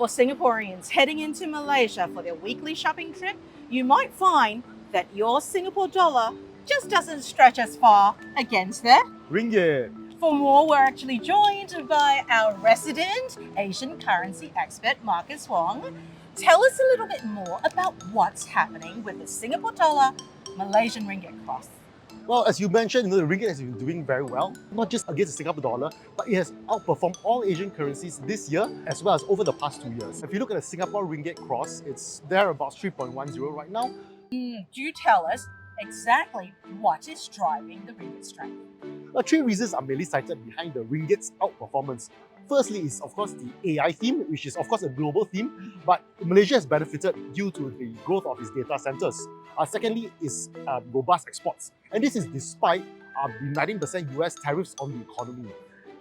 For Singaporeans heading into Malaysia for their weekly shopping trip, you might find that your Singapore dollar just doesn't stretch as far against the ringgit. For more, we're actually joined by our resident Asian currency expert, Marcus Wong. Tell us a little bit more about what's happening with the Singapore dollar Malaysian ringgit cross. Well, as you mentioned, the ringgit has been doing very well, not just against the Singapore dollar, but it has outperformed all Asian currencies this year as well as over the past 2 years. If you look at the Singapore ringgit cross, it's there about 3.10 right now. Do tell us exactly what is driving the ringgit strength. Three reasons are mainly cited behind the ringgit's outperformance. Firstly is, of course, the AI theme, which is, of course, a global theme, but Malaysia has benefited due to the growth of its data centers. Secondly is robust exports, and this is despite the 19% US tariffs on the economy.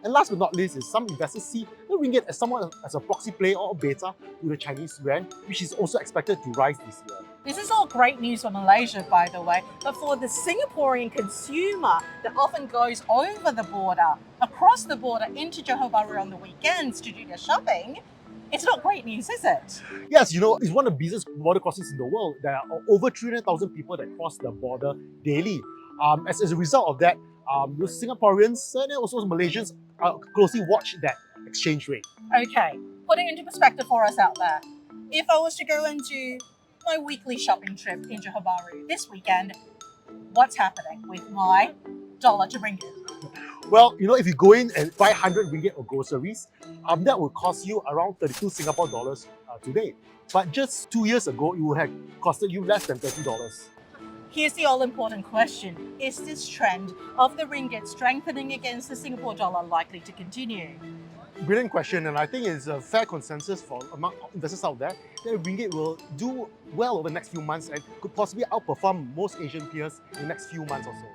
And last but not least is some investors see the ringgit as somewhat as a proxy play or beta to the Chinese yuan, which is also expected to rise this year. This is all great news for Malaysia, by the way, but for the Singaporean consumer that often goes over the border, across the border into Johor Bahru on the weekends to do their shopping, it's not great news, is it? Yes, it's one of the busiest border crossings in the world. There are over 300,000 people that cross the border daily. As a result of that, the Singaporeans and also Malaysians closely watch that exchange rate. Okay, putting into perspective for us out there, if I was to go into my weekly shopping trip in Johor Bahru this weekend, what's happening with my dollar to ringgit? Well, if you go in and buy 100 ringgit of groceries, that would cost you around 32 Singapore dollars today. But just 2 years ago, it would have costed you less than $30. Here's the all-important question. Is this trend of the ringgit strengthening against the Singapore dollar likely to continue? Brilliant question, and I think it's a fair consensus among investors out there that ringgit will do well over the next few months and could possibly outperform most Asian peers in the next few months or so.